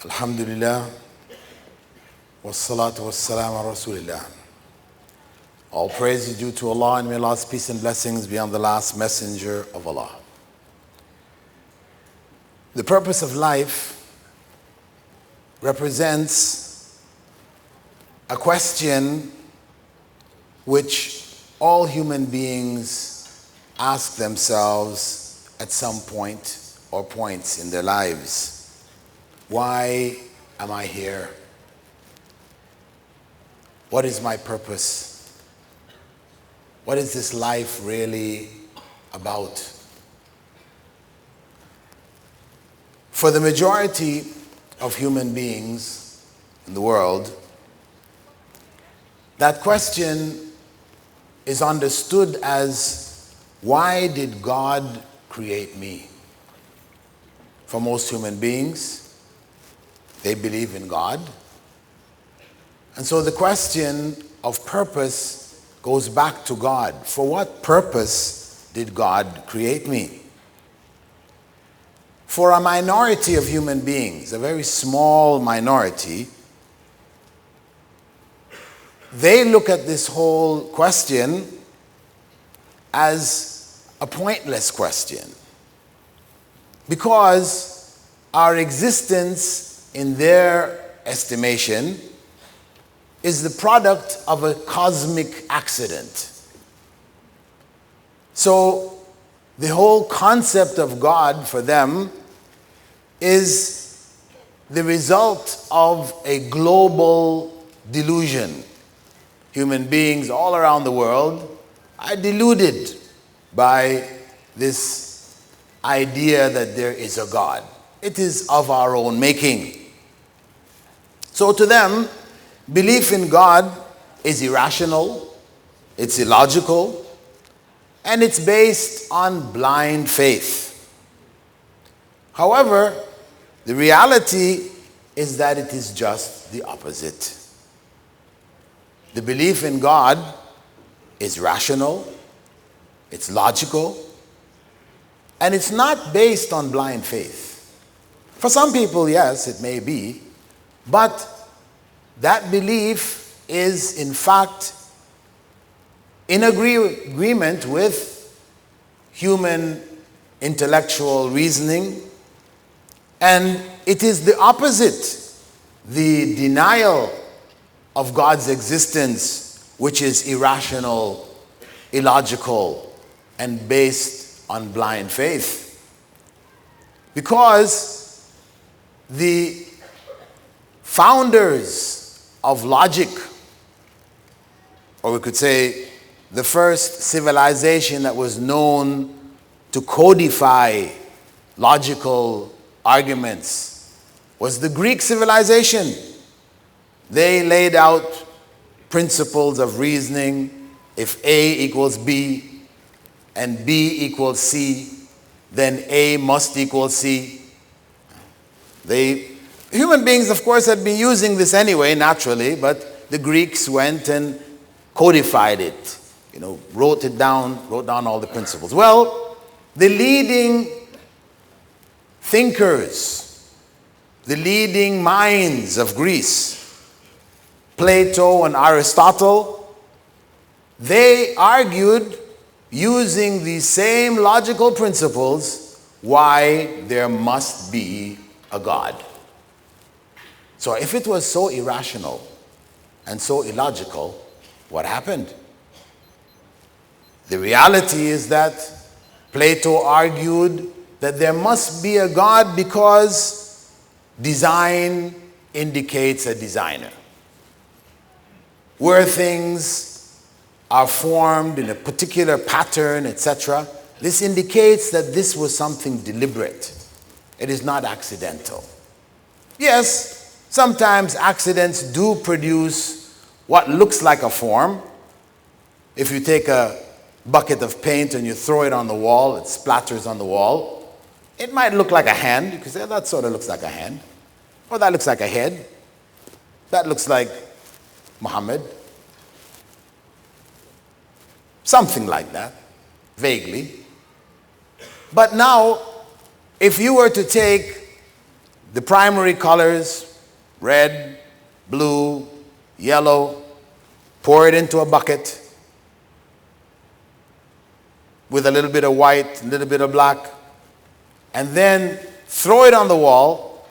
Alhamdulillah, wassalatu wassalam ala Rasulillah. All praise is due to Allah, and may Allah's peace and blessings be on the last messenger of Allah. The purpose of life represents a question which all human beings ask themselves at some point or points in their lives. Why am I here? What is my purpose? What is this life really about? For the majority of human beings in the world, that question is understood as, why did God create me? For most human beings, they believe in God. And so the question of purpose goes back to God. For what purpose did God create me? For a minority of human beings, a very small minority, they look at this whole question as a pointless question, because our existence, in their estimation, is the product of a cosmic accident. So the whole concept of God for them is the result of a global delusion. Human beings all around the world are deluded by this idea that there is a God. It is of our own making. So to them, belief in God is irrational, it's illogical, and it's based on blind faith. However, the reality is that it is just the opposite. The belief in God is rational, it's logical, and it's not based on blind faith. For some people, yes, it may be, but that belief is, in fact, in agreement with human intellectual reasoning, and it is the opposite, the denial of God's existence, which is irrational, illogical, and based on blind faith. Because the founders of logic, or we could say the first civilization that was known to codify logical arguments, was the Greek civilization. They laid out principles of reasoning. If A equals B and B equals C, then A must equal C. Human beings, of course, had been using this anyway, naturally, but the Greeks went and codified it, wrote down all the principles. Well, the leading thinkers, the leading minds of Greece, Plato and Aristotle, they argued using these same logical principles why there must be a God. So if it was so irrational and so illogical, what happened? The reality is that Plato argued that there must be a God because design indicates a designer. Where things are formed in a particular pattern, etc., this indicates that this was something deliberate. It is not accidental. Yes, sometimes accidents do produce what looks like a form. If you take a bucket of paint and you throw it on the wall, it splatters on the wall. It might look like a hand. You can say, that sort of looks like a hand. Or that looks like a head. That looks like Muhammad. Something like that, vaguely. But now, if you were to take The primary colors, red, blue, yellow, pour it into a bucket with a little bit of white, a little bit of black, and then throw it on the wall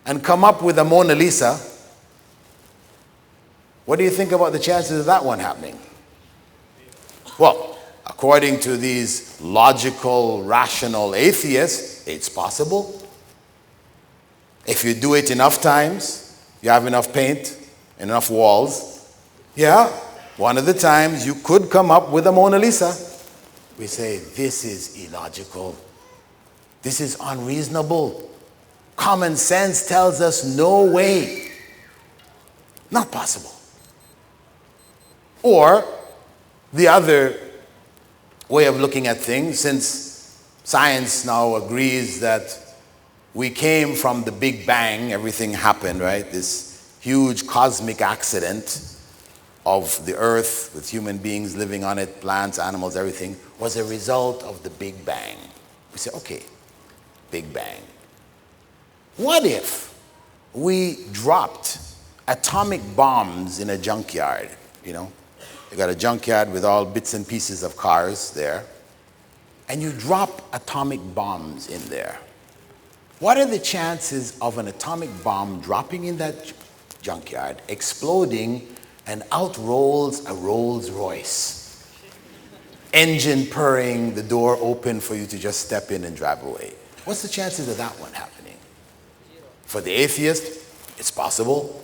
and come up with a Mona Lisa. What do you think about the chances of that one happening? Well, according to these logical, rational atheists, it's possible. If you do it enough times, you have enough paint, enough walls, yeah, one of the times you could come up with a Mona Lisa. We say, this is illogical. This is unreasonable. Common sense tells us no way. Not possible. Or the other way of looking at things, since science now agrees that we came from the Big Bang, everything happened, right? This huge cosmic accident of the earth with human beings living on it, plants, animals, everything, was a result of the Big Bang. We say, okay, Big Bang. What if we dropped atomic bombs in a junkyard, you know? You got a junkyard with all bits and pieces of cars there, and you drop atomic bombs in there. What are the chances of an atomic bomb dropping in that junkyard, exploding, and out rolls a Rolls Royce? Engine purring, the door open for you to just step in and drive away. What's the chances of that one happening? For the atheist, it's possible.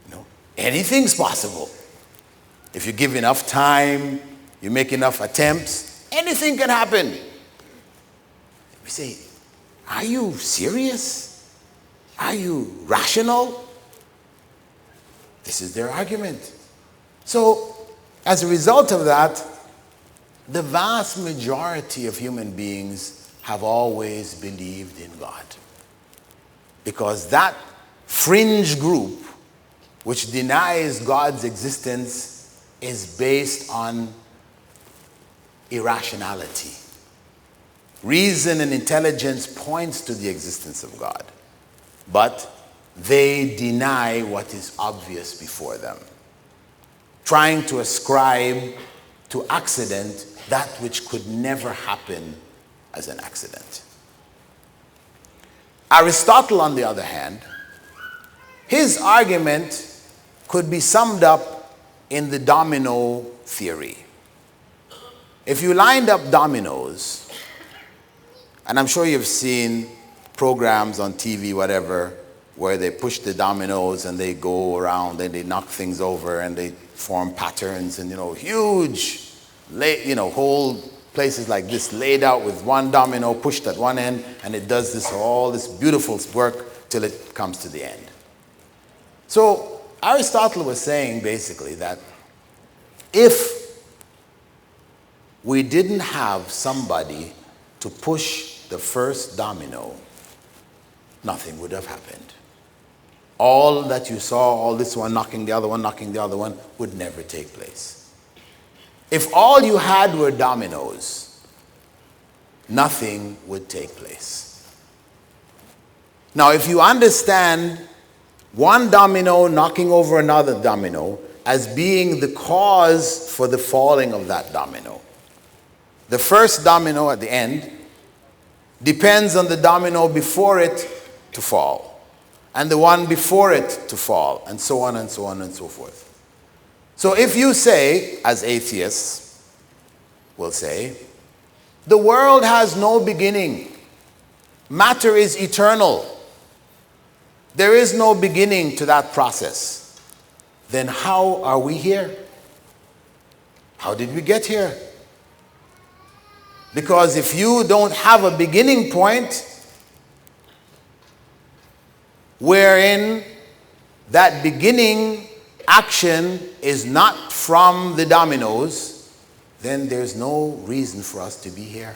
You know, anything's possible. If you give enough time, you make enough attempts, anything can happen. We say, are you serious? Are you rational? This is their argument. So, as a result of that, the vast majority of human beings have always believed in God. Because that fringe group, which denies God's existence, is based on irrationality. Reason and intelligence points to the existence of God, but they deny what is obvious before them, trying to ascribe to accident that which could never happen as an accident. Aristotle, on the other hand, his argument could be summed up in the domino theory. If you lined up dominoes, and I'm sure you've seen programs on TV, whatever, where they push the dominoes and they go around and they knock things over and they form patterns and, huge, whole places like this laid out with one domino pushed at one end, and it does all this beautiful work till it comes to the end. So Aristotle was saying basically that if we didn't have somebody to push the first domino, nothing would have happened. All that you saw, all this one knocking the other one, would never take place. If all you had were dominoes, nothing would take place. Now, if you understand one domino knocking over another domino as being the cause for the falling of that domino, the first domino at the end depends on the domino before it to fall, and the one before it to fall, and so on and so on and so forth. So if you say, as atheists will say, the world has no beginning, matter is eternal, there is no beginning to that process, then how are we here? How did we get here? Because if you don't have a beginning point wherein that beginning action is not from the dominoes, then there's no reason for us to be here.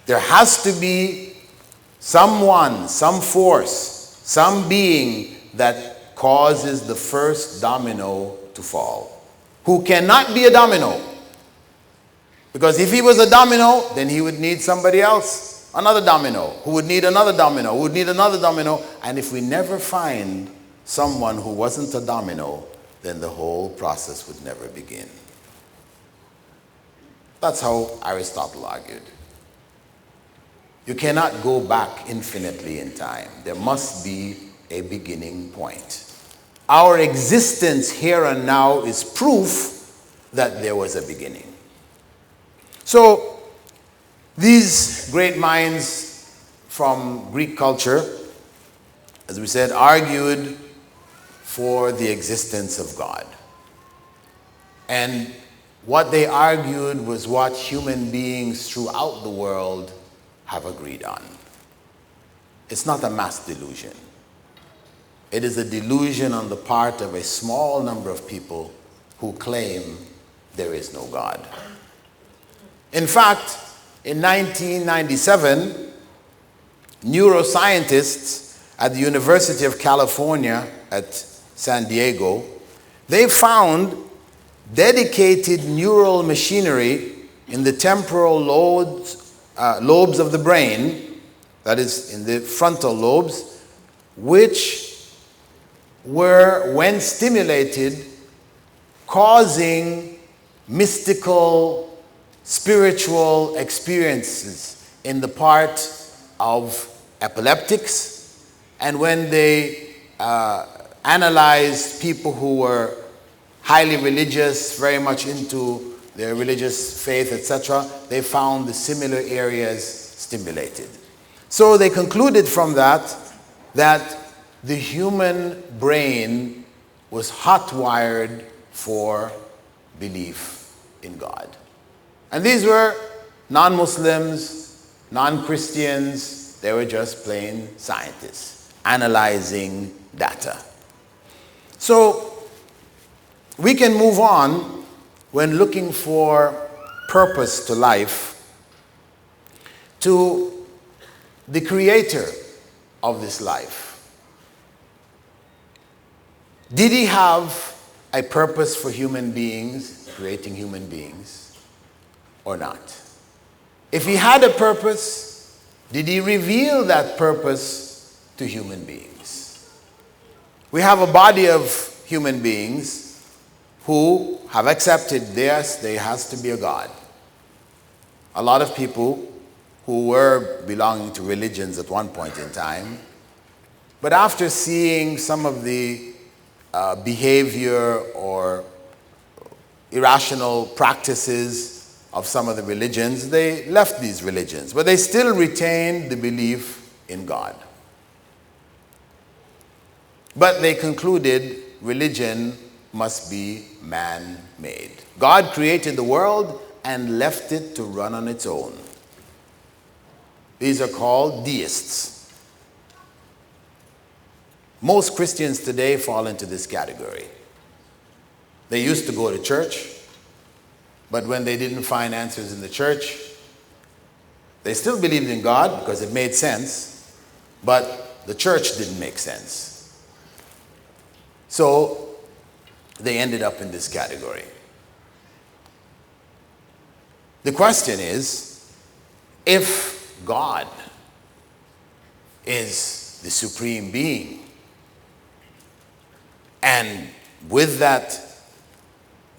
There has to be someone, some force, some being that causes the first domino to fall, who cannot be a domino. Because if he was a domino, then he would need somebody else. another domino, who would need another domino, who would need another domino. And if we never find someone who wasn't a domino, then the whole process would never begin. That's how Aristotle argued. You cannot go back infinitely in time. There must be a beginning point. Our existence here and now is proof that there was a beginning. So, these great minds from Greek culture, as we said, argued for the existence of God. And what they argued was what human beings throughout the world have agreed on. It's not a mass delusion. It is a delusion on the part of a small number of people who claim there is no God. In fact, in 1997, neuroscientists at the University of California at San Diego, they found dedicated neural machinery in the temporal lobes of the brain, that is in the frontal lobes, which were, when stimulated, causing mystical, spiritual experiences in the part of epileptics. And when they analyzed people who were highly religious, very much into their religious faith, etc., they found the similar areas stimulated. So they concluded from that the human brain was hot-wired for belief in God. And these were non-Muslims, non-Christians. They were just plain scientists analyzing data. So we can move on when looking for purpose to life to the creator of this life. Did he have a purpose for human beings, creating human beings, or not? If he had a purpose, did he reveal that purpose to human beings? We have a body of human beings who have accepted, yes, there has to be a God. A lot of people who were belonging to religions at one point in time, but after seeing some of the behavior or irrational practices of some of the religions, they left these religions, but they still retained the belief in God. But they concluded religion must be man-made. God created the world and left it to run on its own. These are called deists. Most Christians today fall into this category. They used to go to church, but when they didn't find answers in the church, they still believed in God because it made sense, but the church didn't make sense. So they ended up in this category. The question is, if God is the supreme being, and with that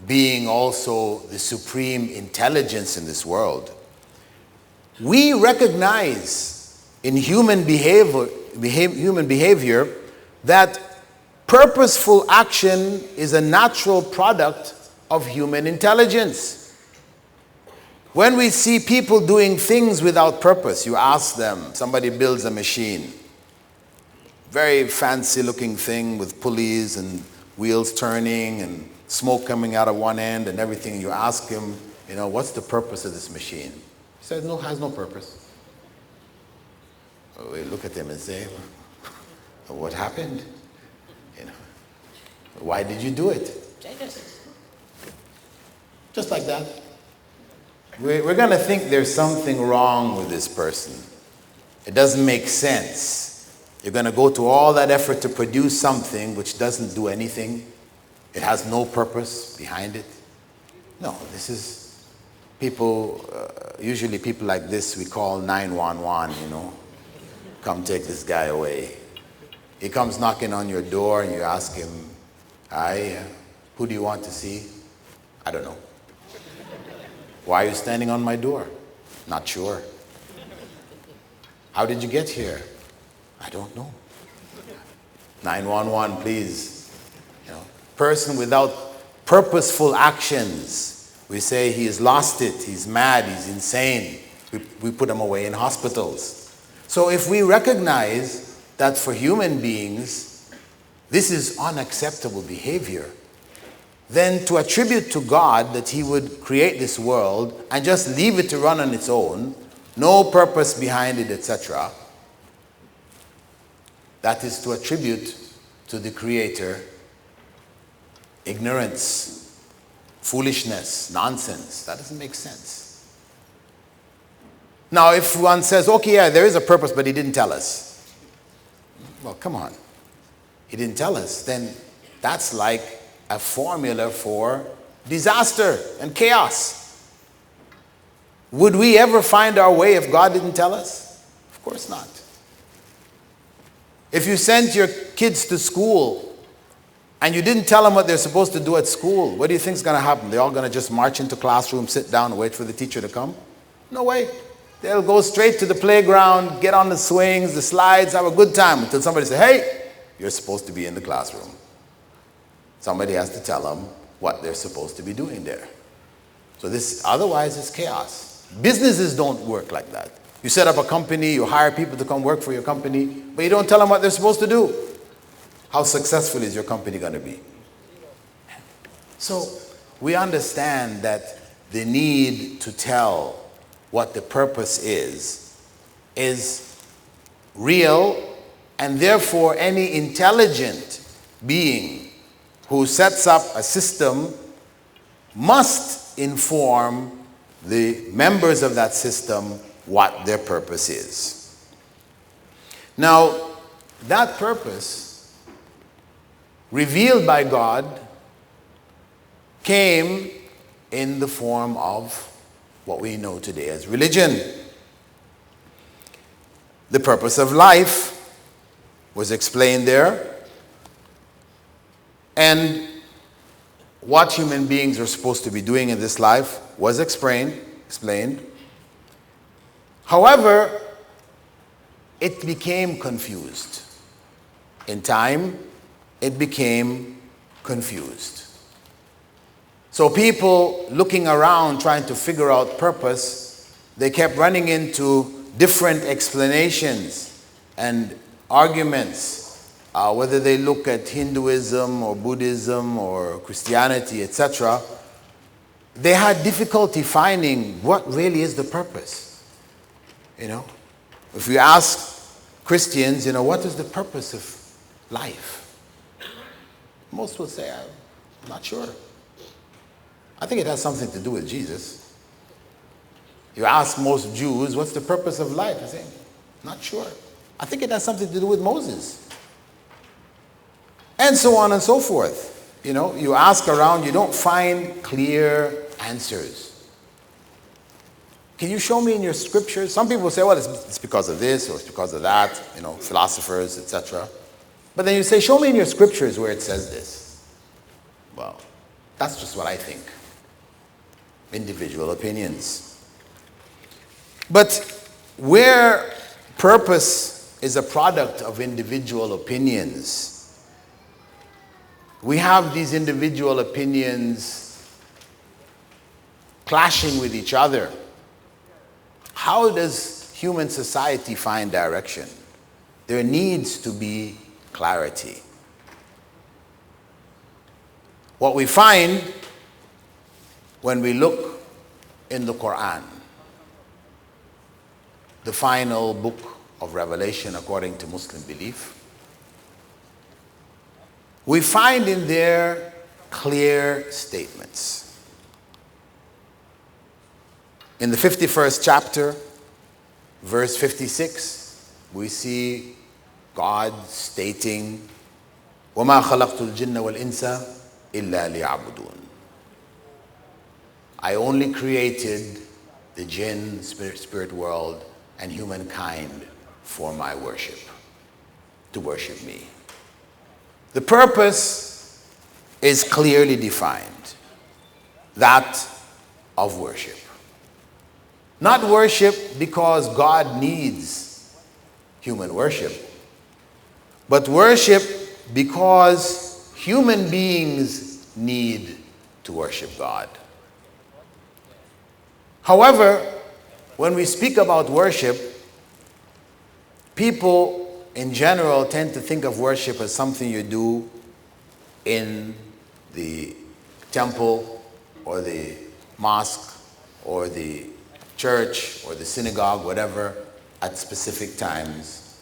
being also the supreme intelligence in this world, we recognize in human behavior that purposeful action is a natural product of human intelligence. When we see people doing things without purpose, you ask them, somebody builds a machine, very fancy looking thing with pulleys and wheels turning and smoke coming out of one end and everything. You ask him, what's the purpose of this machine? He says, no, has no purpose. We look at them and say, what happened? Why did you do it? Just like that. We're going to think there's something wrong with this person. It doesn't make sense. You're going to go to all that effort to produce something which doesn't do anything. It has no purpose behind it. No, this is People, usually people like this, we call 911, come take this guy away. He comes knocking on your door and you ask him, hi, who do you want to see? I don't know. Why are you standing on my door? Not sure. How did you get here? I don't know. 911, please. Person without purposeful actions, we say he's lost it, he's mad, he's insane. We put him away in hospitals. So if we recognize that for human beings, this is unacceptable behavior, then to attribute to God that he would create this world and just leave it to run on its own, no purpose behind it, etc., that is to attribute to the Creator ignorance, foolishness, nonsense. That doesn't make sense. Now, if one says, okay, yeah, there is a purpose, but he didn't tell us. Well, come on. He didn't tell us. Then that's like a formula for disaster and chaos. Would we ever find our way if God didn't tell us? Of course not. If you sent your kids to school and you didn't tell them what they're supposed to do at school, what do you think is going to happen? They're all going to just march into classroom, sit down, and wait for the teacher to come? No way. They'll go straight to the playground, get on the swings, the slides, have a good time until somebody says, hey, you're supposed to be in the classroom. Somebody has to tell them what they're supposed to be doing there. So otherwise it's chaos. Businesses don't work like that. You set up a company, you hire people to come work for your company, but you don't tell them what they're supposed to do. How successful is your company going to be? So we understand that the need to tell what the purpose is real, and therefore any intelligent being who sets up a system must inform the members of that system what their purpose is. Now, that purpose, revealed by God, came in the form of what we know today as religion. The purpose of life was explained there, and what human beings are supposed to be doing in this life was explained. However, it became confused. In time, it became confused. So people looking around trying to figure out purpose, they kept running into different explanations and arguments, whether they look at Hinduism or Buddhism or Christianity, etc. They had difficulty finding what really is the purpose. If you ask Christians, what is the purpose of life? Most will say, I'm not sure. I think it has something to do with Jesus. You ask most Jews, what's the purpose of life? They say, not sure. I think it has something to do with Moses. And so on and so forth. You ask around, you don't find clear answers. Can you show me in your scriptures? Some people say, well, it's because of this or it's because of that, philosophers, etc. But then you say, show me in your scriptures where it says this. Well, that's just what I think. Individual opinions. But where purpose is a product of individual opinions, we have these individual opinions clashing with each other. How does human society find direction? There needs to be clarity. What we find when we look in the Quran, the final book of Revelation according to Muslim belief, we find in there clear statements. In the 51st chapter, verse 56, we see God stating, وَمَا خَلَقْتُ الْجِنَّ وَالْإِنسَ إِلَّا لِيَعْبُدُونَ. I only created the jinn, spirit world, and humankind for my worship, to worship me. The purpose is clearly defined, that of worship. Not worship because God needs human worship, but worship because human beings need to worship God. However, when we speak about worship, people in general tend to think of worship as something you do in the temple or the mosque or the church or the synagogue, whatever, at specific times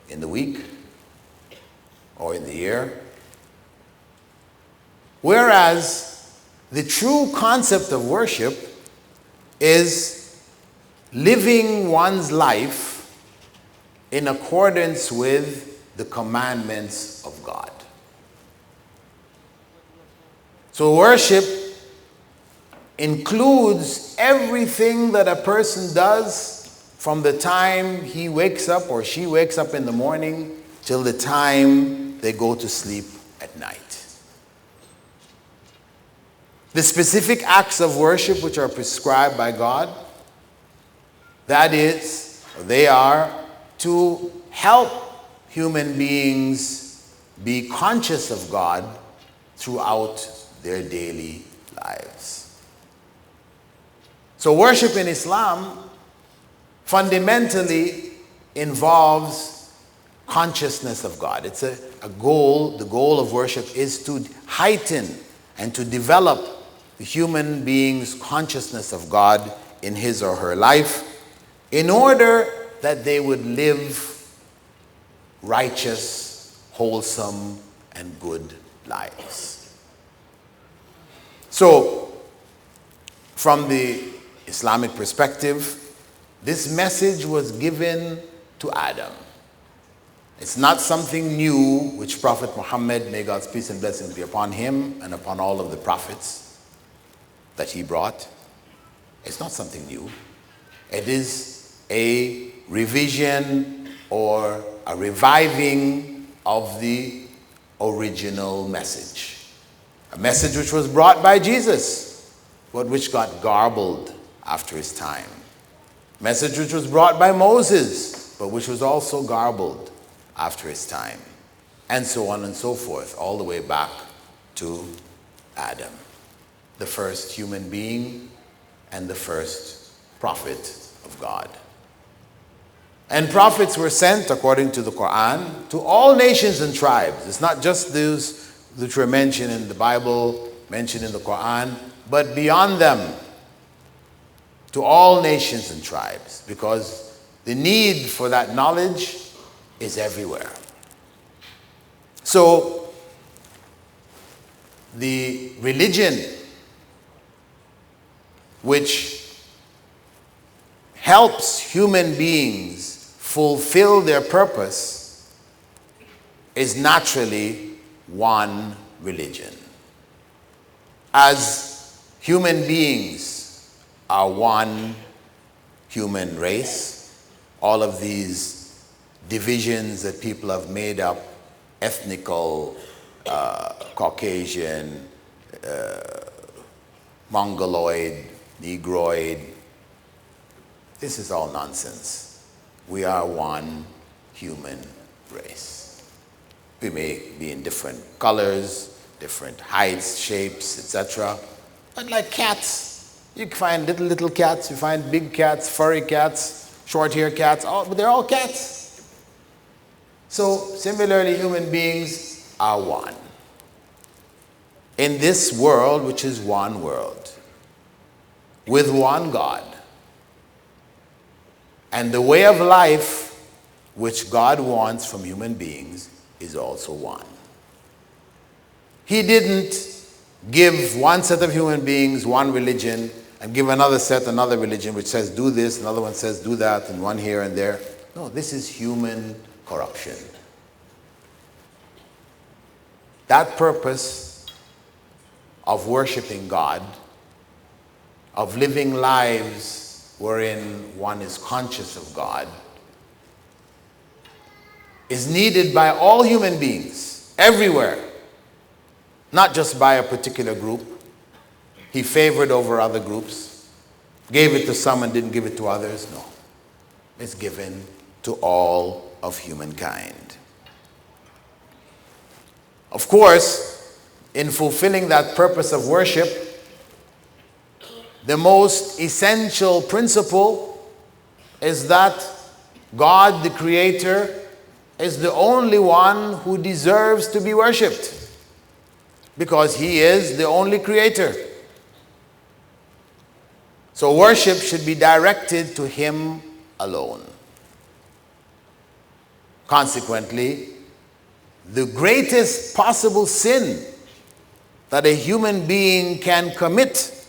in the week or in the year. Whereas the true concept of worship is living one's life in accordance with the commandments of God. So worship includes everything that a person does from the time he wakes up or she wakes up in the morning till the time they go to sleep at night. The specific acts of worship which are prescribed by God, that is, they are to help human beings be conscious of God throughout their daily lives. So worship in Islam fundamentally involves consciousness of God. It's a goal. The goal of worship is to heighten and to develop the human being's consciousness of God in his or her life in order that they would live righteous, wholesome, and good lives. So, from the Islamic perspective, this message was given to Adam. It's not something new which Prophet Muhammad, may God's peace and blessings be upon him and upon all of the prophets that he brought. It's not something new. It is a revision or a reviving of the original message. A message which was brought by Jesus, but which got garbled after his time. A message which was brought by Moses, but which was also garbled after his time. And so on and so forth, all the way back to Adam, the first human being and the first prophet of God. And prophets were sent, according to the Quran, to all nations and tribes. It's not just those which were mentioned in the Bible, mentioned in the Quran, but beyond them, to all nations and tribes, because the need for that knowledge is everywhere. So, the religion which helps human beings fulfill their purpose is naturally one religion. As human beings are one human race, all of these divisions that people have made up, ethnical, Caucasian, Mongoloid, Negroid, this is all nonsense. We are one human race. We may be in different colors, different heights, shapes, etc. But like cats, you can find little cats, you find big cats, furry cats, short-hair cats, but they're all cats. So similarly, human beings are one. In this world, which is one world, with one God. And the way of life which God wants from human beings is also one. He didn't give one set of human beings one religion and give another set another religion which says do this, another one says do that, and one here and there. No, this is human corruption. That purpose of worshiping God of living lives wherein one is conscious of God is needed by all human beings, everywhere, not just by a particular group. He favored over other groups, gave it to some and didn't give it to others. No, it's given to all of humankind. Of course, in fulfilling that purpose of worship, the most essential principle is that God, the Creator, is the only one who deserves to be worshipped, because He is the only Creator. So worship should be directed to Him alone. Consequently, the greatest possible sin that a human being can commit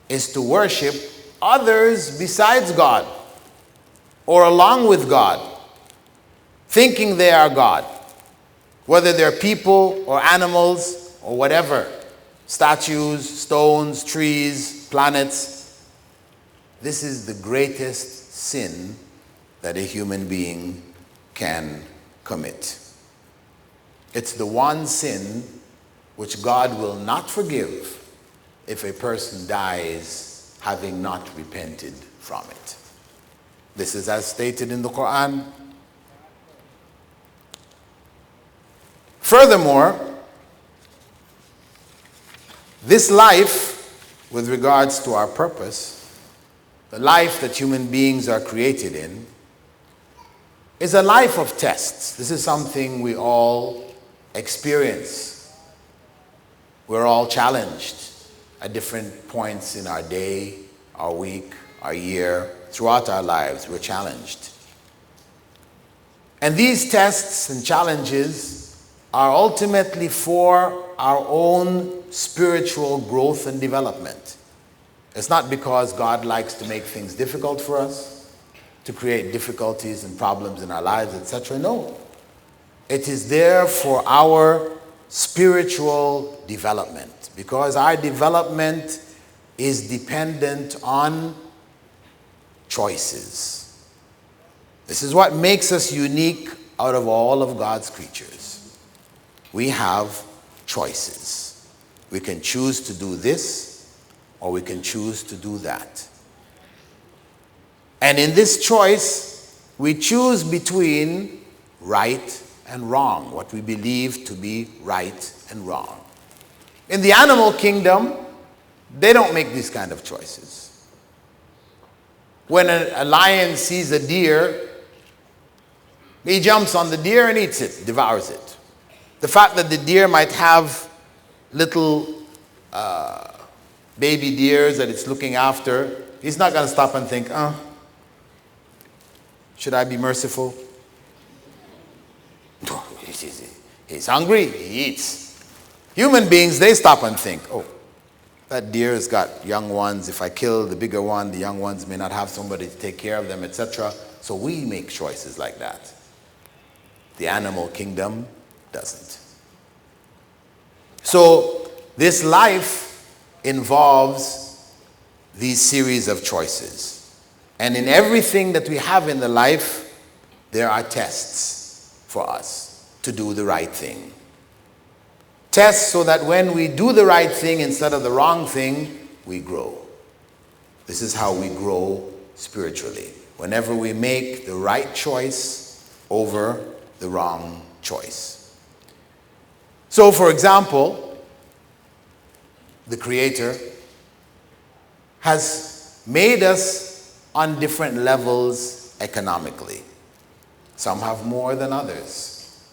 is to worship others besides God or along with God, thinking they are God, whether they're people or animals or whatever, statues, stones, trees, planets. This is the greatest sin that a human being can commit. It's the one sin which God will not forgive if a person dies having not repented from it. This is as stated in the Quran. Furthermore, this life, with regards to our purpose, the life that human beings are created in, is a life of tests. This is something we all experience. We're all challenged at different points in our day, our week, our year, throughout our lives. We're challenged. And these tests and challenges are ultimately for our own spiritual growth and development. It's not because God likes to make things difficult for us, to create difficulties and problems in our lives, etc. No. It is there for our spiritual development, because our development is dependent on choices. This is what makes us unique out of all of God's creatures. We have choices. We can choose to do this, or we can choose to do that. And in this choice, we choose between right and wrong, what we believe to be right and wrong. In the animal kingdom, they don't make these kind of choices. When a lion sees a deer, he jumps on the deer and eats it, devours it. The fact that the deer might have little baby deers that it's looking after, he's not going to stop and think, should I be merciful? No, he's hungry, he eats. Human beings, they stop and think, oh, that deer has got young ones. If I kill the bigger one, the young ones may not have somebody to take care of them, etc. So we make choices like that. The animal kingdom doesn't. So this life involves these series of choices. And in everything that we have in the life, there are tests for us to do the right thing. Tests so that when we do the right thing instead of the wrong thing, we grow. This is how we grow spiritually. Whenever we make the right choice over the wrong choice. So, for example, the Creator has made us on different levels economically. Some have more than others.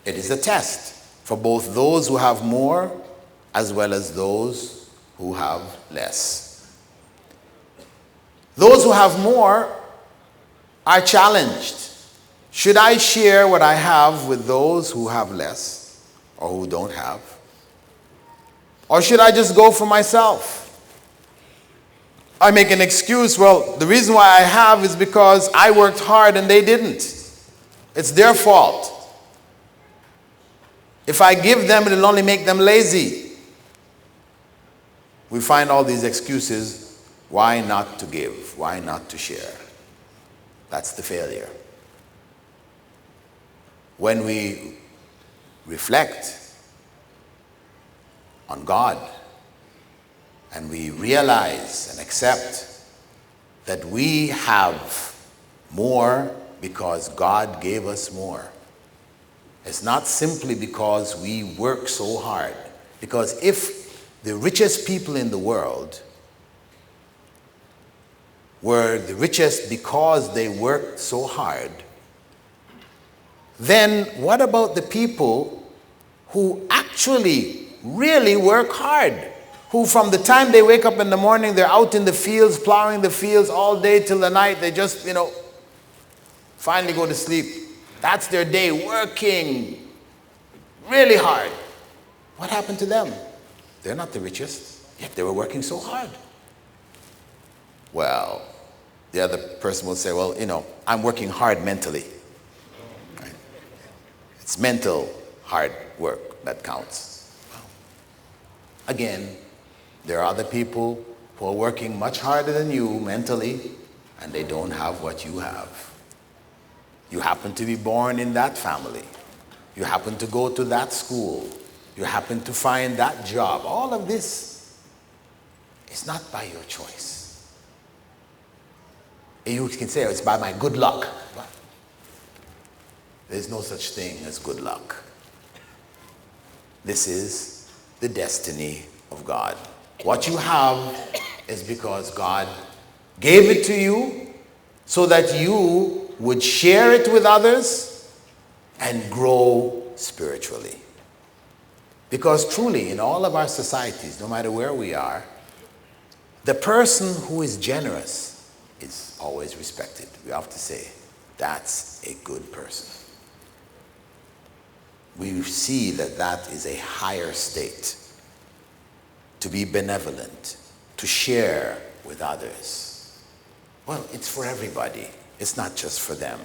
It is a test for both those who have more as well as those who have less. Those who have more are challenged. Should I share what I have with those who have less or who don't have? Or should I just go for myself? I make an excuse, well, the reason why I have is because I worked hard and they didn't. It's their fault. If I give them, it'll only make them lazy. we find all these excuses why not to give, why not to share. That's the failure. When we reflect on God and we realize and accept that we have more because God gave us more. It's not simply because we work so hard. Because if the richest people in the world were the richest because they worked so hard, then what about the people who actually really work hard? Who from the time they wake up in the morning, they're out in the fields, plowing the fields all day till the night, they just, finally go to sleep. That's their day, working really hard. What happened to them? They're not the richest, yet they were working so hard. Well, the other person will say, well, I'm working hard mentally. Right? It's mental hard work that counts. Well, again, there are other people who are working much harder than you mentally, and they don't have what you have. You happen to be born in that family. You happen to go to that school. You happen to find that job. All of this is not by your choice. You can say, it's by my good luck. There's no such thing as good luck. This is the destiny of God. What you have is because God gave it to you so that you would share it with others and grow spiritually. Because truly, in all of our societies, no matter where we are, the person who is generous is always respected. We have to say, that's a good person. We see that that is a higher state. To be benevolent, to share with others. Well, it's for everybody. It's not just for them.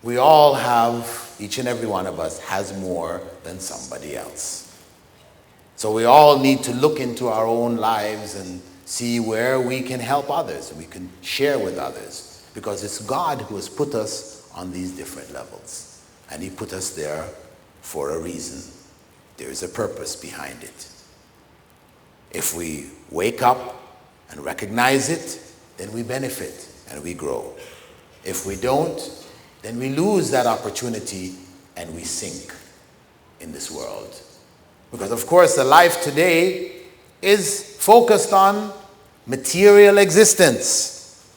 We all have, each and every one of us has more than somebody else. So we all need to look into our own lives and see where we can help others, we can share with others, because it's God who has put us on these different levels. And he put us there for a reason. There is a purpose behind it. If we wake up and recognize it, then we benefit and we grow. If we don't, then we lose that opportunity and we sink in this world. Because of course the life today is focused on material existence.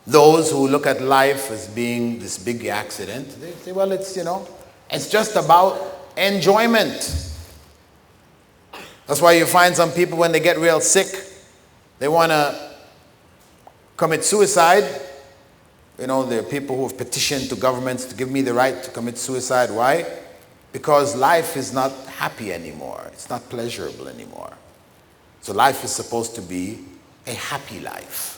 Those who look at life as being this big accident, they say, well, it's just about enjoyment. That's why you find some people when they get real sick, they want to commit suicide. There are people who have petitioned to governments to give me the right to commit suicide. Why? Because life is not happy anymore. It's not pleasurable anymore. So life is supposed to be a happy life.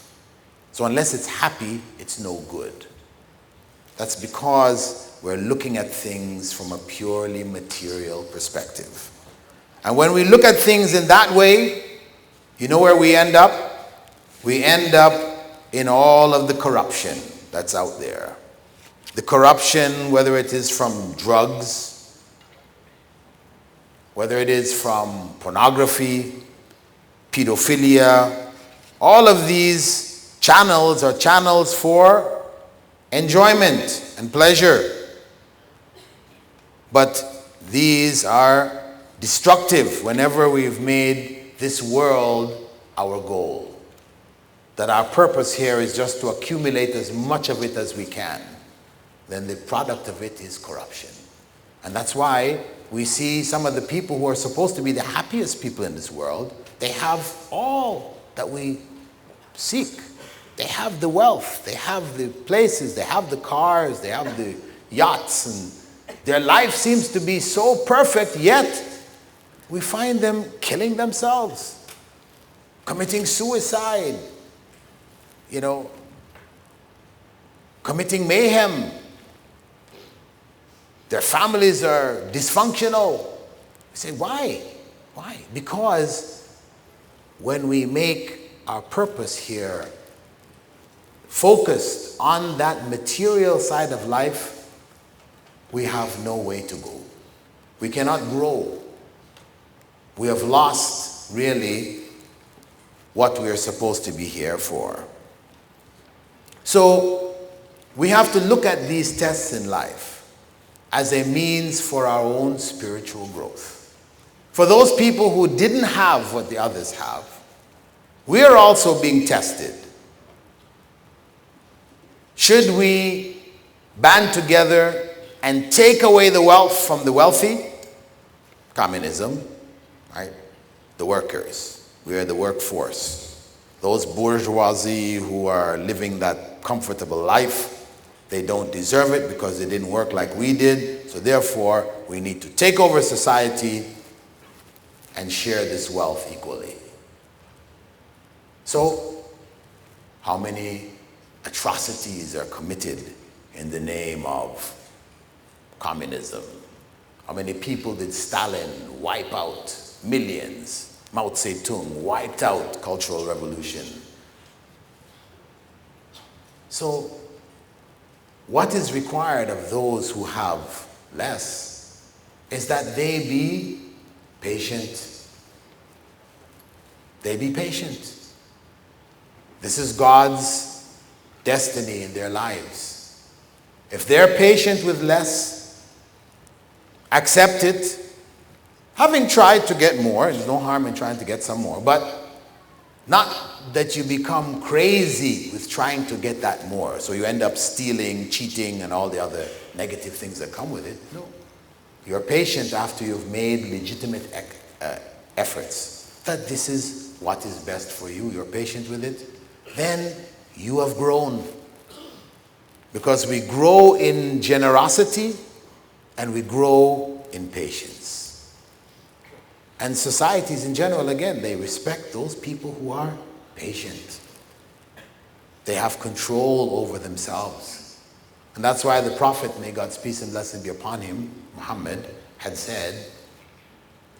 So unless it's happy, it's no good. That's because we're looking at things from a purely material perspective. And when we look at things in that way, you know where we end up? We end up in all of the corruption that's out there. The corruption, whether it is from drugs, whether it is from pornography, pedophilia, all of these channels are channels for enjoyment and pleasure. But these are destructive whenever we've made this world our goal. That our purpose here is just to accumulate as much of it as we can. Then the product of it is corruption. And that's why we see some of the people who are supposed to be the happiest people in this world, they have all that we seek. They have the wealth, they have the places, they have the cars, they have the yachts, and their life seems to be so perfect, yet we find them killing themselves, committing suicide, committing mayhem. Their families are dysfunctional. We say, why? Why? Because when we make our purpose here focused on that material side of life, we have no way to go. We cannot grow. We have lost, really, what we are supposed to be here for. So, we have to look at these tests in life as a means for our own spiritual growth. For those people who didn't have what the others have, we are also being tested. Should we band together and take away the wealth from the wealthy? Communism, right? The workers. We are the workforce. Those bourgeoisie who are living that comfortable life, they don't deserve it because they didn't work like we did. So therefore, we need to take over society and share this wealth equally. So, how many atrocities are committed in the name of communism? How many people did Stalin wipe out? Millions. Mao Zedong wiped out cultural revolution. So, what is required of those who have less is that they be patient. They be patient. This is God's destiny in their lives. If they're patient with less, accept it. Having tried to get more, there's no harm in trying to get some more, but not that you become crazy with trying to get that more. So you end up stealing, cheating, and all the other negative things that come with it. No. You're patient after you've made legitimate efforts. That this is what is best for you. You're patient with it. Then you have grown. Because we grow in generosity and we grow in patience. And societies in general, again, they respect those people who are patient. They have control over themselves. And that's why the Prophet, may God's peace and blessing be upon him, Muhammad, had said,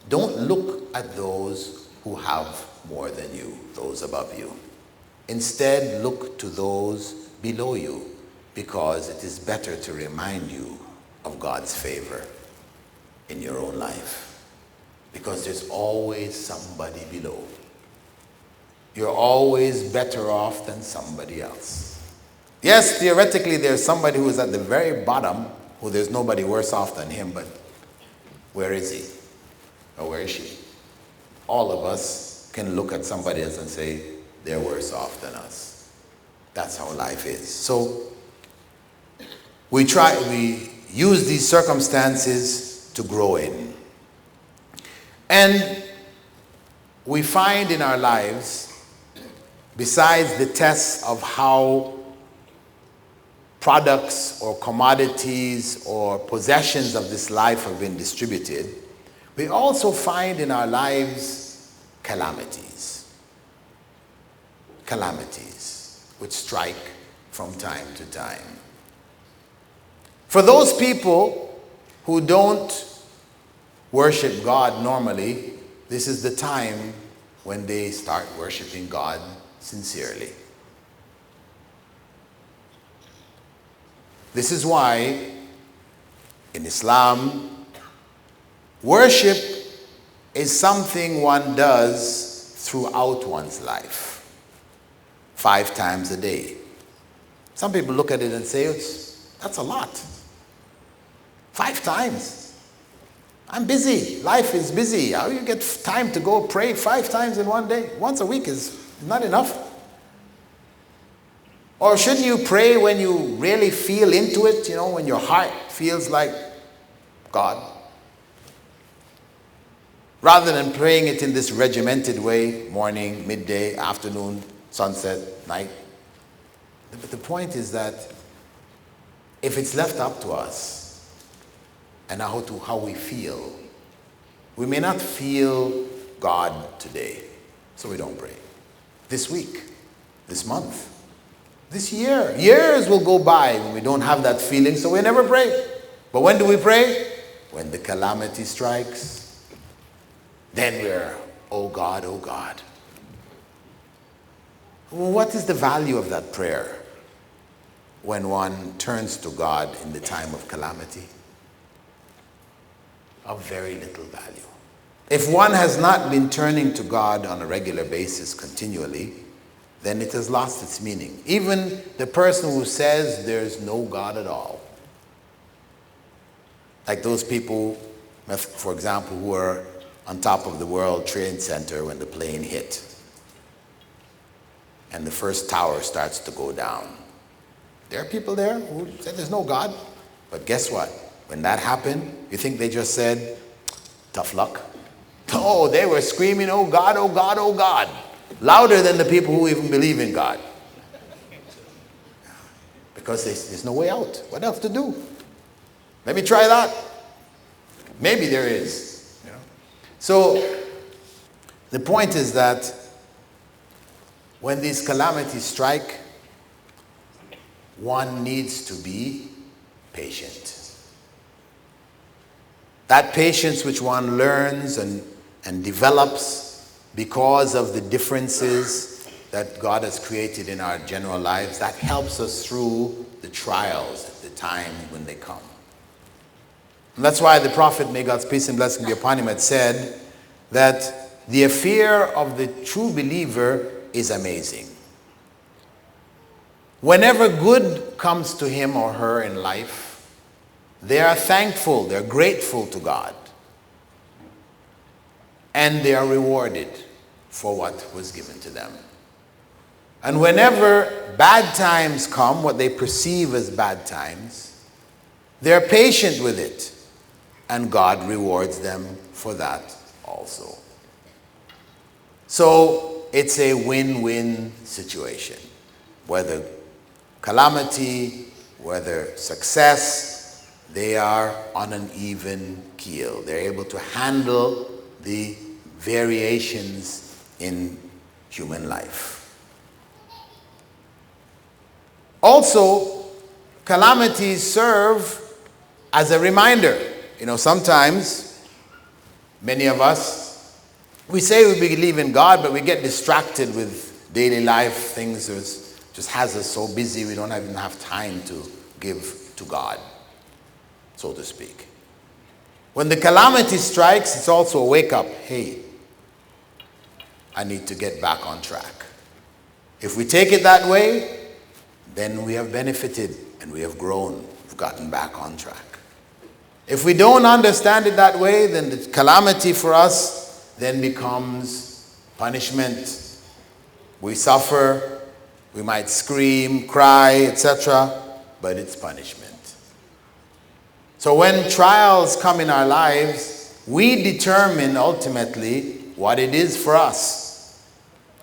don't look at those who have more than you, those above you. Instead, look to those below you, because it is better to remind you of God's favor in your own life. Because there's always somebody below. You're always better off than somebody else. Yes, theoretically, there's somebody who is at the very bottom, who there's nobody worse off than him, but where is he? Or where is she? All of us can look at somebody else and say, they're worse off than us. That's how life is. So, we use these circumstances to grow in. And we find in our lives, besides the tests of how products or commodities or possessions of this life have been distributed, we also find in our lives calamities. Calamities which strike from time to time. For those people who don't worship God normally, this is the time when they start worshiping God sincerely. This is why in Islam, worship is something one does throughout one's life, 5 times a day. Some people look at it and say, that's a lot. 5 times. I'm busy. Life is busy. How do you get time to go pray 5 times in one day? Once a week is not enough. Or shouldn't you pray when you really feel into it, when your heart feels like God? Rather than praying it in this regimented way, morning, midday, afternoon, sunset, night. But the point is that if it's left up to us, and how we feel, we may not feel God today, so we don't pray. This week, this month, this year, years will go by when we don't have that feeling, so we never pray. But when do we pray? When the calamity strikes. then we're, oh God, oh God. Well, what is the value of that prayer when one turns to God in the time of calamity? Of very little value. If one has not been turning to God on a regular basis continually, then it has lost its meaning. Even the person who says there's no God at all. Like those people, for example, who were on top of the World Trade Center when the plane hit. And the first tower starts to go down. There are people there who said there's no God. But guess what? When that happened, you think they just said, tough luck? Oh, they were screaming, oh God, oh God, oh God. Louder than the people who even believe in God. Because there's no way out. What else to do? Let me try that. Maybe there is. You know? So the point is that when these calamities strike, one needs to be patient. That patience which one learns and develops because of the differences that God has created in our general lives, that helps us through the trials at the time when they come. And that's why the prophet, may God's peace and blessing be upon him, had said that the affair of the true believer is amazing. Whenever good comes to him or her in life, they are thankful, they're grateful to God, and they are rewarded for what was given to them. And whenever bad times come, what they perceive as bad times, they're patient with it, and God rewards them for that also. So it's a win-win situation. Whether calamity, whether success, they are on an even keel. They're able to handle the variations in human life. Also, calamities serve as a reminder. You know, sometimes, many of us, we say we believe in God, but we get distracted with daily life. Things just has us so busy we don't even have time to give to God, so to speak. When the calamity strikes, it's also a wake-up. Hey, I need to get back on track. If we take it that way, then we have benefited and we have grown. We've gotten back on track. If we don't understand it that way, then the calamity for us then becomes punishment. We suffer, we might scream, cry, etc., but it's punishment. So when trials come in our lives, we determine ultimately what it is for us.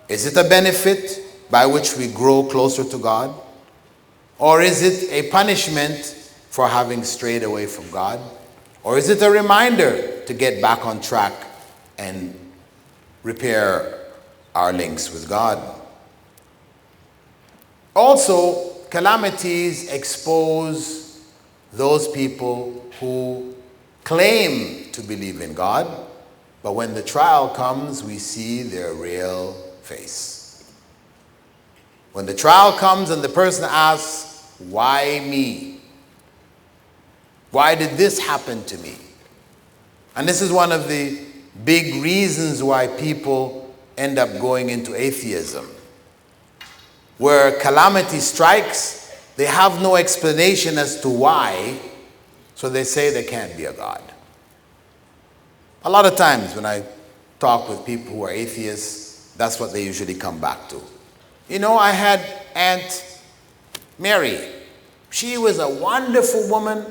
Is it a benefit by which we grow closer to God? Or is it a punishment for having strayed away from God? Or is it a reminder to get back on track and repair our links with God? Also, calamities expose those people who claim to believe in God, but when the trial comes, we see their real face. When the trial comes and the person asks, why me? Why did this happen to me? And this is one of the big reasons why people end up going into atheism. Where calamity strikes, they have no explanation as to why, so they say there can't be a God. A lot of times when I talk with people who are atheists, that's what they usually come back to. You know, I had Aunt Mary. She was a wonderful woman,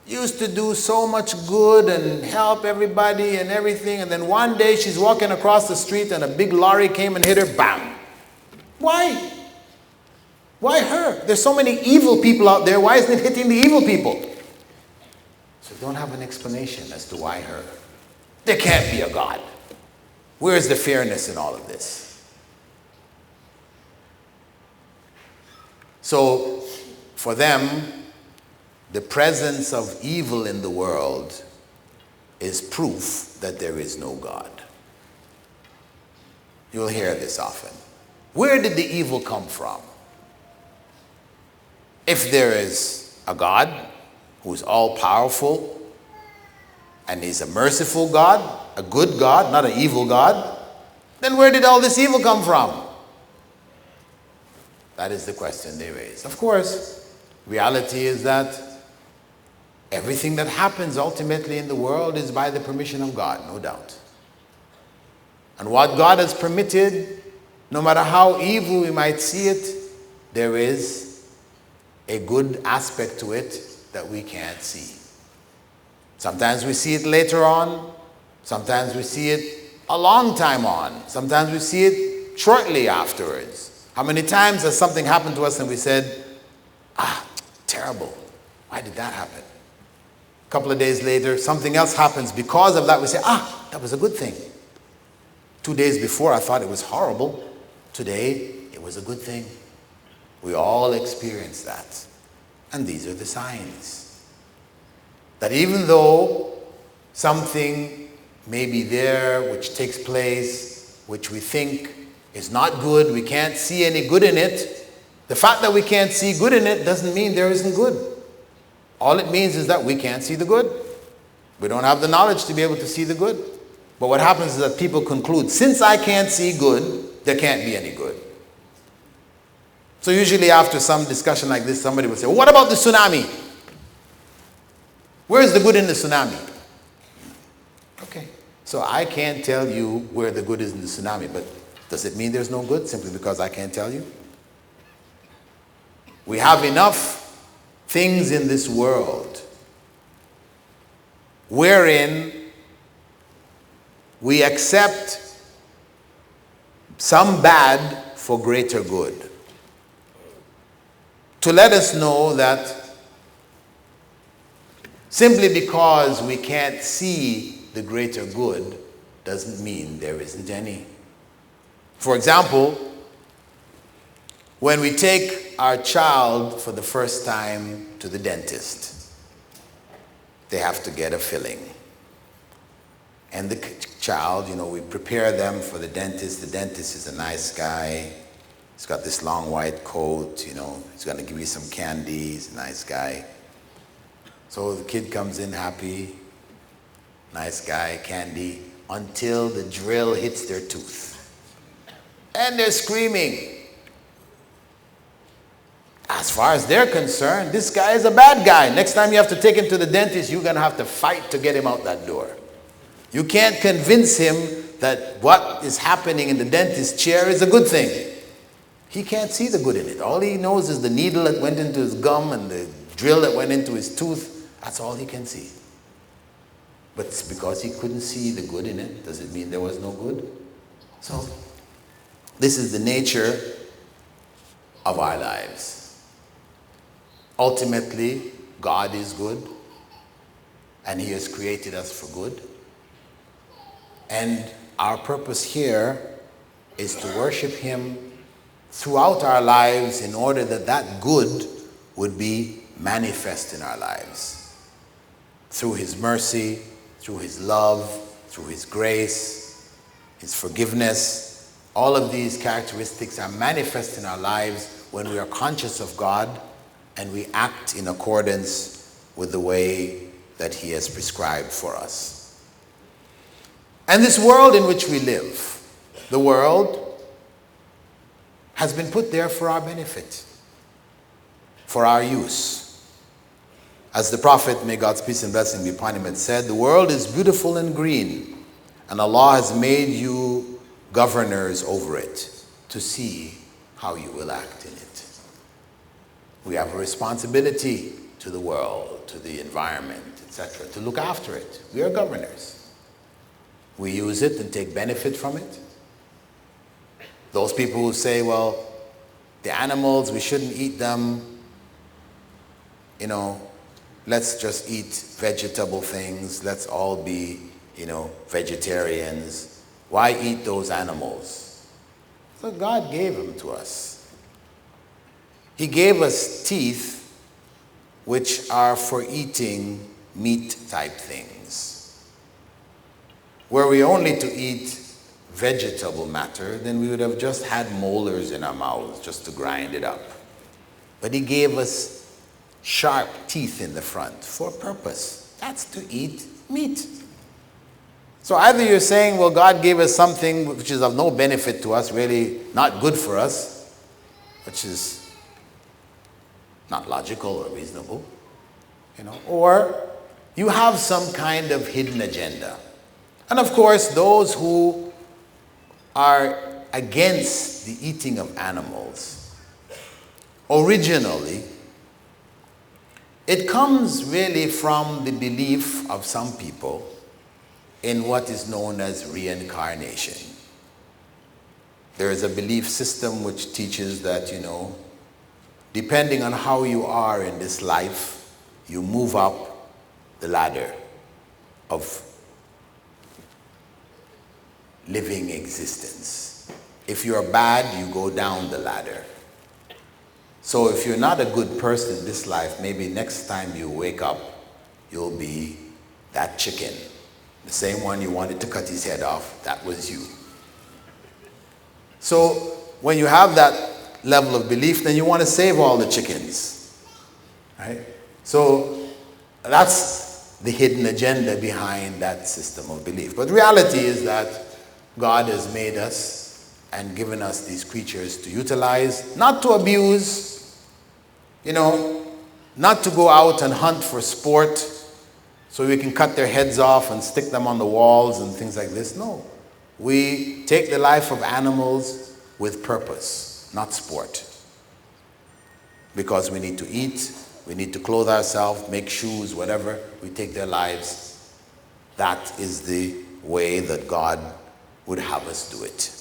used to do so much good and help everybody and everything, and then one day she's walking across the street and a big lorry came and hit her, bam. Why? Why her? There's so many evil people out there, why isn't it hitting the evil people? So don't have an explanation as to why her. There can't be a God. Where's the fairness in all of this? So for them, the presence of evil in the world is proof that there is no God. You'll hear this often. Where did the evil come from? If there is a God who is all-powerful and is a merciful God, a good God, not an evil God, then where did all this evil come from? That is the question they raise. Of course, reality is that everything that happens ultimately in the world is by the permission of God, no doubt. And what God has permitted, no matter how evil we might see it, there is a good aspect to it that we can't see. Sometimes we see it later on. Sometimes we see it a long time on. Sometimes we see it shortly afterwards. How many times has something happened to us and we said, terrible. Why did that happen? A couple of days later, something else happens. Because of that, we say, that was a good thing. 2 days before, I thought it was horrible. Today, it was a good thing. We all experience that. And these are the signs. That even though something may be there which takes place, which we think is not good, we can't see any good in it, the fact that we can't see good in it doesn't mean there isn't good. All it means is that we can't see the good. We don't have the knowledge to be able to see the good. But what happens is that people conclude, since I can't see good, there can't be any good. So usually after some discussion like this, somebody will say, well, what about the tsunami? Where is the good in the tsunami? Okay, so I can't tell you where the good is in the tsunami, but does it mean there's no good simply because I can't tell you? We have enough things in this world wherein we accept some bad for greater good. To let us know that simply because we can't see the greater good doesn't mean there isn't any. For example, when we take our child for the first time to the dentist, they have to get a filling. And the child, we prepare them for the dentist. The dentist is a nice guy. He's got this long white coat, he's going to give you some candy. He's a nice guy. So the kid comes in happy, nice guy, candy, until the drill hits their tooth. And they're screaming. As far as they're concerned, this guy is a bad guy. Next time you have to take him to the dentist, you're going to have to fight to get him out that door. You can't convince him that what is happening in the dentist's chair is a good thing. He can't see the good in it. All he knows is the needle that went into his gum and the drill that went into his tooth. That's all he can see. But it's because he couldn't see the good in it. Does it mean there was no good? So, this is the nature of our lives. Ultimately, God is good, and He has created us for good. And our purpose here is to worship Him throughout our lives in order that that good would be manifest in our lives. Through His mercy, through His love, through His grace, His forgiveness. All of these characteristics are manifest in our lives when we are conscious of God and we act in accordance with the way that He has prescribed for us. And this world in which we live, the world has been put there for our benefit, for our use. As the Prophet, may God's peace and blessing be upon him, had said, the world is beautiful and green, and Allah has made you governors over it to see how you will act in it. We have a responsibility to the world, to the environment, etc., to look after it. We are governors. We use it and take benefit from it. Those people who say, well, the animals, we shouldn't eat them, let's just eat vegetable things, let's all be, vegetarians. Why eat those animals? So God gave them to us. He gave us teeth which are for eating meat type things. were we only to eat vegetable matter, then we would have just had molars in our mouths just to grind it up. But he gave us sharp teeth in the front for a purpose. That's to eat meat. So either you're saying, well, God gave us something which is of no benefit to us, really not good for us, which is not logical or reasonable, or you have some kind of hidden agenda. And of course, those who are against the eating of animals, originally, it comes really from the belief of some people in what is known as reincarnation. There is a belief system which teaches that, depending on how you are in this life, you move up the ladder of living existence. If you're bad, you go down the ladder. So if you're not a good person in this life, maybe next time you wake up, you'll be that chicken. The same one you wanted to cut his head off, that was you. So when you have that level of belief, then you want to save all the chickens, right? So that's the hidden agenda behind that system of belief. But reality is that God has made us and given us these creatures to utilize, not to abuse, not to go out and hunt for sport so we can cut their heads off and stick them on the walls and things like this. No. We take the life of animals with purpose, not sport. Because we need to eat, we need to clothe ourselves, make shoes, whatever. We take their lives. That is the way that God would have us do it.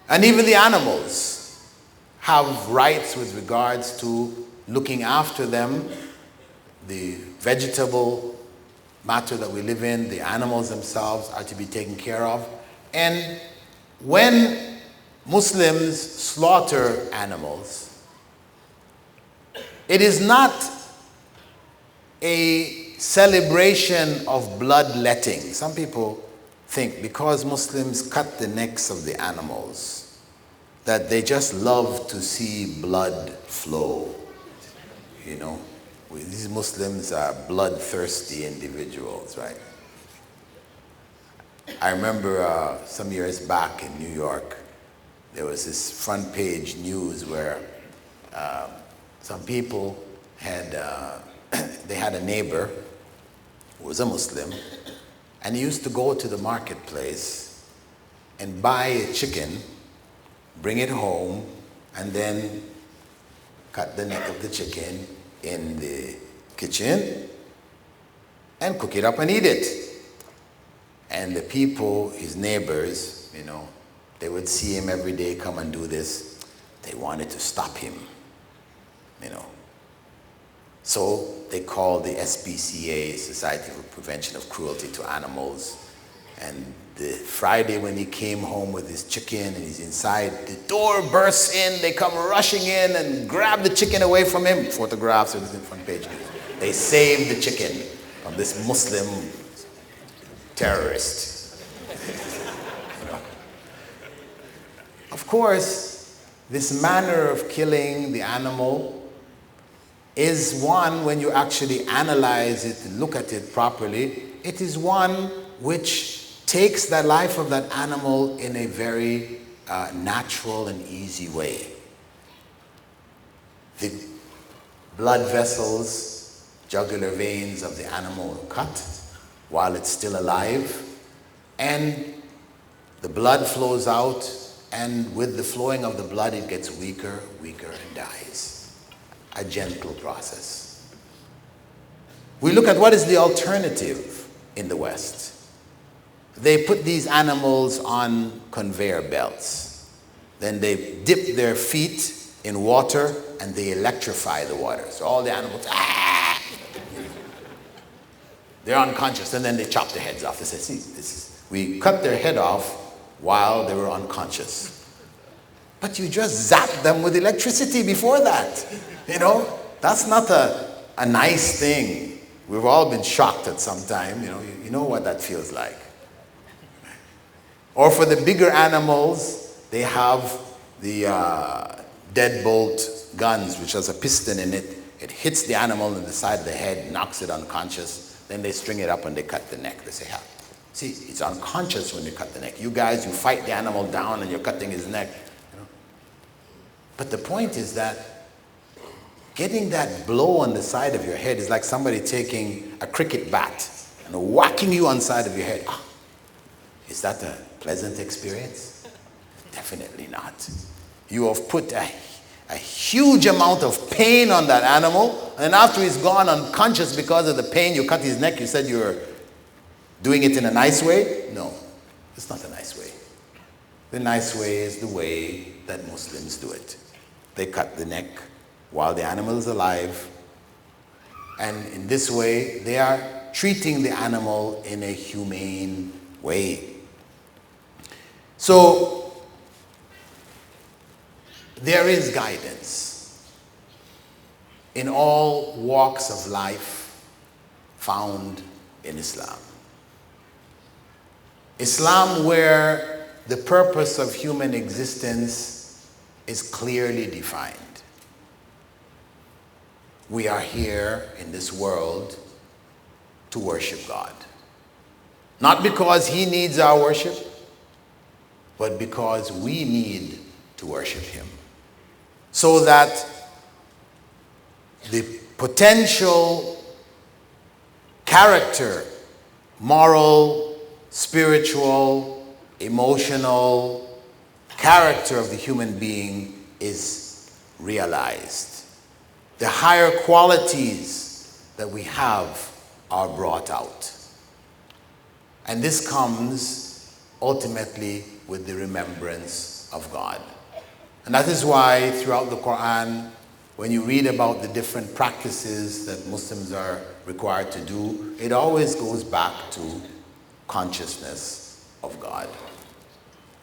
And even the animals have rights with regards to looking after them. The vegetable matter that we live in, the animals themselves are to be taken care of. And when Muslims slaughter animals, it is not a celebration of bloodletting. Some people think because Muslims cut the necks of the animals, that they just love to see blood flow, These Muslims are bloodthirsty individuals, right? I remember some years back in New York, there was this front page news where some people had, they had a neighbor who was a Muslim, and he used to go to the marketplace and buy a chicken, bring it home, and then cut the neck of the chicken in the kitchen and cook it up and eat it. And the people, his neighbors, they would see him every day come and do this. They wanted to stop him, So they called the SPCA, Society for Prevention of Cruelty to Animals. And the Friday when he came home with his chicken and he's inside, the door bursts in, they come rushing in and grab the chicken away from him. Photographs of this in front page. They saved the chicken from this Muslim terrorist. Of course, this manner of killing the animal is one, when you actually analyze it and look at it properly, it is one which takes the life of that animal in a very natural and easy way. The blood vessels, jugular veins of the animal are cut while it's still alive, and the blood flows out, and with the flowing of the blood it gets weaker, and dies. A gentle process. We look at what is the alternative in the West. They put these animals on conveyor belts. Then they dip their feet in water and they electrify the water. So all the animals, they're unconscious, and then they chop their heads off. They say, see, we cut their head off while they were unconscious. But you just zapped them with electricity before that. That's not a nice thing. We've all been shocked at some time, you know what that feels like. Or for the bigger animals, they have the deadbolt guns, which has a piston in it. It hits the animal in the side of the head, knocks it unconscious. Then they string it up and they cut the neck. They say, "Yeah, see, it's unconscious when you cut the neck. You guys, you fight the animal down and you're cutting his neck." But the point is that getting that blow on the side of your head is like somebody taking a cricket bat and whacking you on the side of your head. Is that a pleasant experience? Definitely not. You have put a huge amount of pain on that animal, and after he's gone unconscious because of the pain, you cut his neck. You said you're doing it in a nice way? No, it's not a nice way. The nice way is the way that Muslims do it. They cut the neck while the animal is alive, and in this way, they are treating the animal in a humane way. So, there is guidance in all walks of life found in Islam. Islam, where the purpose of human existence is clearly defined. We are here in this world to worship God. Not because He needs our worship, but because we need to worship Him. So that the potential character, moral, spiritual, emotional character of the human being is realized. The higher qualities that we have are brought out. And this comes ultimately with the remembrance of God. And that is why throughout the Quran, when you read about the different practices that Muslims are required to do, it always goes back to consciousness of God.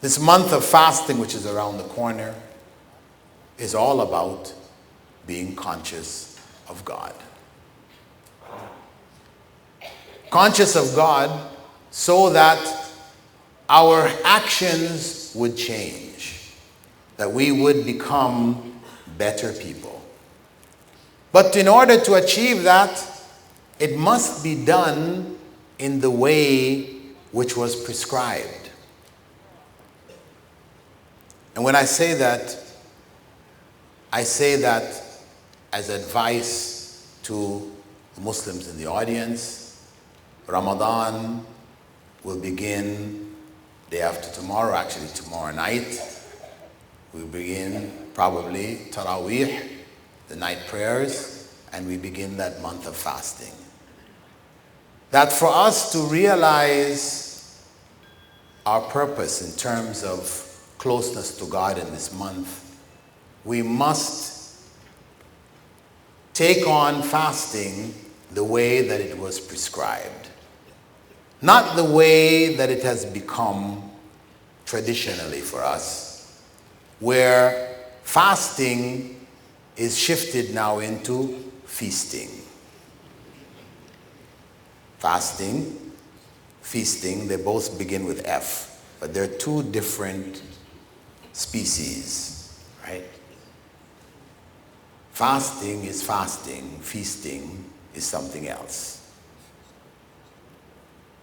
This month of fasting, which is around the corner, is all about being conscious of God. Conscious of God so that our actions would change, that we would become better people. But in order to achieve that, it must be done in the way which was prescribed. And when I say that as advice to the Muslims in the audience. Ramadan will begin day after tomorrow, actually tomorrow night. We begin probably Taraweeh, the night prayers, and we begin that month of fasting. That for us to realize our purpose in terms of closeness to God in this month, we must take on fasting the way that it was prescribed. Not the way that it has become traditionally for us, where fasting is shifted now into feasting. Fasting, feasting, they both begin with F, but they're two different species, right? Fasting is fasting, feasting is something else.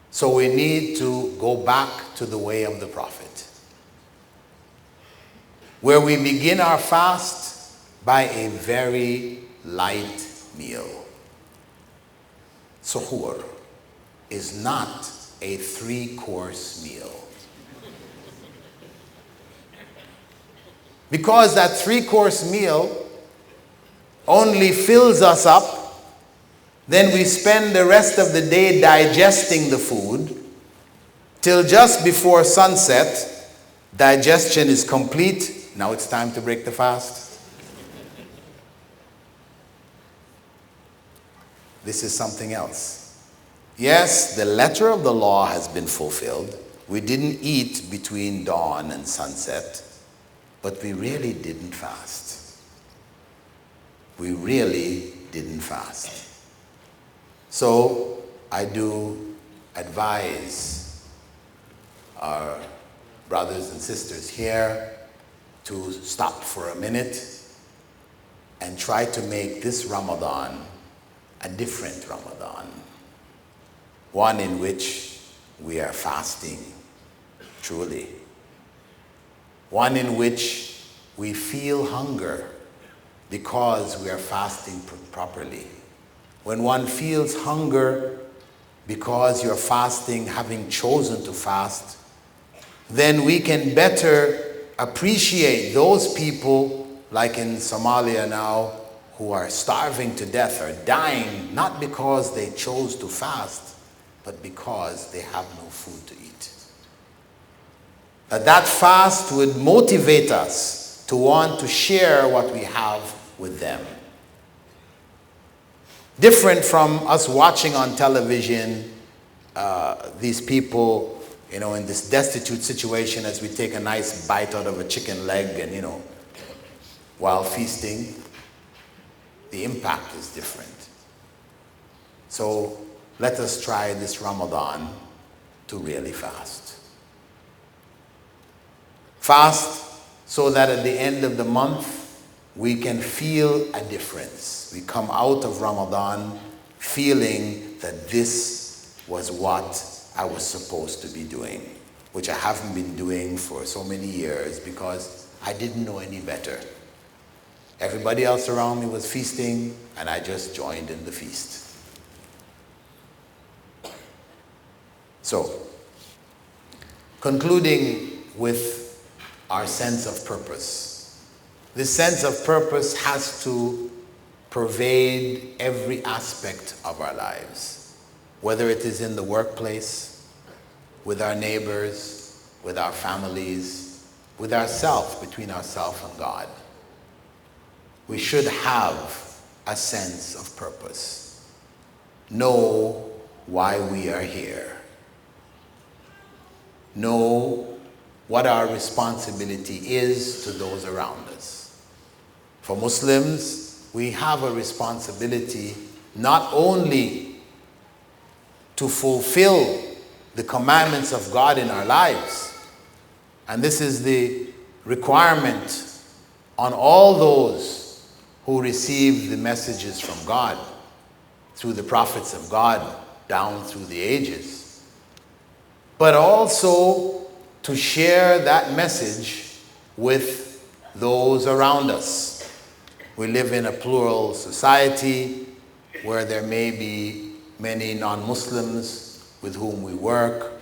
So we need to go back to the way of the Prophet, where we begin our fast by a very light meal. Suhoor is not a 3-course meal. Because that 3-course meal only fills us up, then we spend the rest of the day digesting the food till just before sunset. Digestion is complete. Now it's time to break the fast. This is something else. Yes, the letter of the law has been fulfilled. We didn't eat between dawn and sunset, but we really didn't fast. We really didn't fast. So I do advise our brothers and sisters here to stop for a minute and try to make this Ramadan a different Ramadan. One in which we are fasting, truly. One in which we feel hunger because we are fasting properly. When one feels hunger because you're fasting, having chosen to fast, then we can better appreciate those people, like in Somalia now, who are starving to death or dying, not because they chose to fast, but because they have no food to eat. That fast would motivate us to want to share what we have with them. Different from us watching on television these people, in this destitute situation as we take a nice bite out of a chicken leg and, while feasting, the impact is different. So let us try this Ramadan to really fast. Fast so that at the end of the month, we can feel a difference. We come out of Ramadan feeling that this was what I was supposed to be doing, which I haven't been doing for so many years because I didn't know any better. Everybody else around me was feasting, and I just joined in the feast. So, concluding with our sense of purpose. This sense of purpose has to pervade every aspect of our lives, whether it is in the workplace, with our neighbors, with our families, with ourselves, between ourselves and God. We should have a sense of purpose. Know why we are here. Know what our responsibility is to those around us. For Muslims, we have a responsibility not only to fulfill the commandments of God in our lives, and this is the requirement on all those who receive the messages from God through the prophets of God down through the ages, but also to share that message with those around us. We live in a plural society where there may be many non-Muslims with whom we work,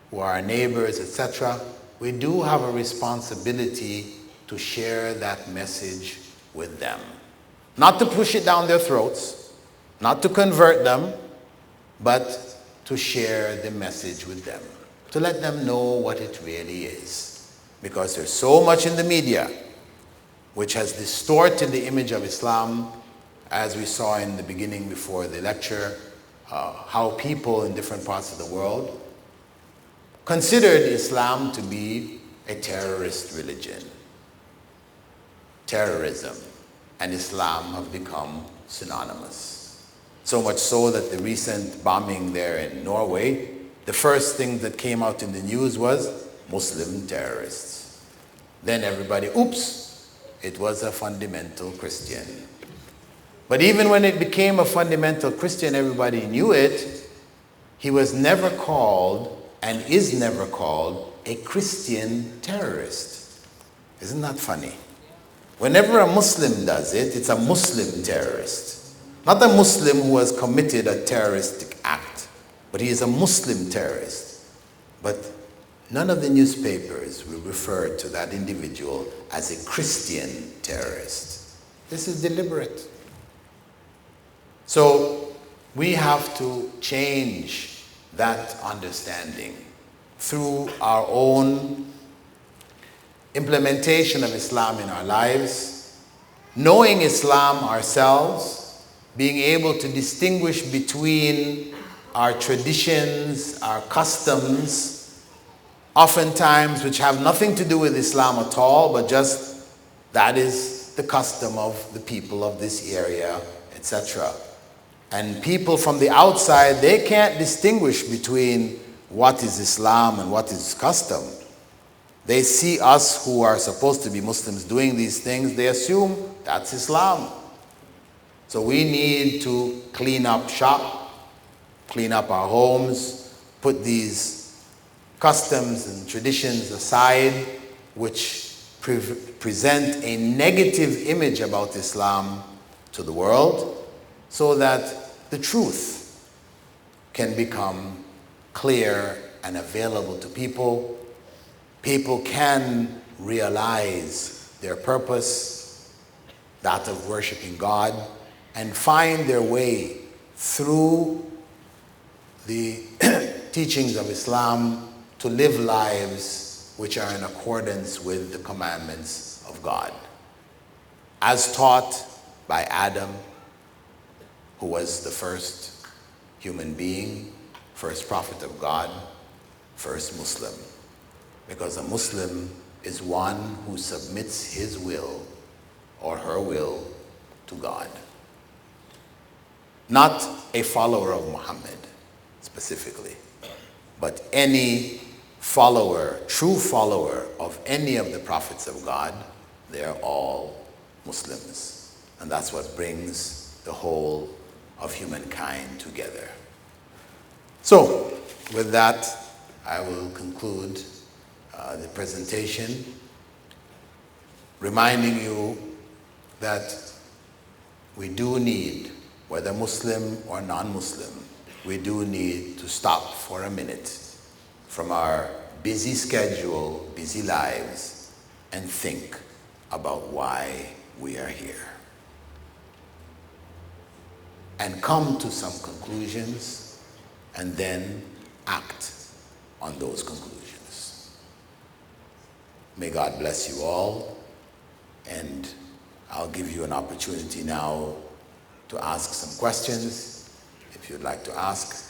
who are our neighbors, etc. We do have a responsibility to share that message with them. Not to push it down their throats, not to convert them, but to share the message with them, to let them know what it really is. Because there's so much in the media which has distorted the image of Islam, as we saw in the beginning before the lecture, how people in different parts of the world considered Islam to be a terrorist religion. Terrorism and Islam have become synonymous. So much so that the recent bombing there in Norway, the first thing that came out in the news was Muslim terrorists. Then everybody, oops, it was a fundamental Christian. But even when it became a fundamental Christian, everybody knew it. He was never called, and is never called, a Christian terrorist. Isn't that funny? Whenever a Muslim does it, it's a Muslim terrorist. Not a Muslim who has committed a terroristic act, but he is a Muslim terrorist. But none of the newspapers will refer to that individual as a Christian terrorist. This is deliberate. So we have to change that understanding through our own implementation of Islam in our lives, knowing Islam ourselves, being able to distinguish between our traditions, our customs, oftentimes which have nothing to do with Islam at all, but just that is the custom of the people of this area, etc. And people from the outside, they can't distinguish between what is Islam and what is custom. They see us who are supposed to be Muslims doing these things, they assume that's Islam. So we need to clean up shop, clean up our homes, put these customs and traditions aside, which present a negative image about Islam to the world, so that the truth can become clear and available to people. People can realize their purpose, that of worshiping God, and find their way through the teachings of Islam to live lives which are in accordance with the commandments of God, as taught by Adam, who was the first human being, first prophet of God, first Muslim. Because a Muslim is one who submits his will or her will to God. Not a follower of Muhammad specifically, but any follower, true follower of any of the prophets of God, they're all Muslims. And that's what brings the whole of humankind together. So, with that, I will conclude the presentation, reminding you that we do need, whether Muslim or non-Muslim, we do need to stop for a minute from our busy schedule, busy lives, and think about why we are here. And come to some conclusions, and then act on those conclusions. May God bless you all, and I'll give you an opportunity now to ask some questions if you'd like to ask.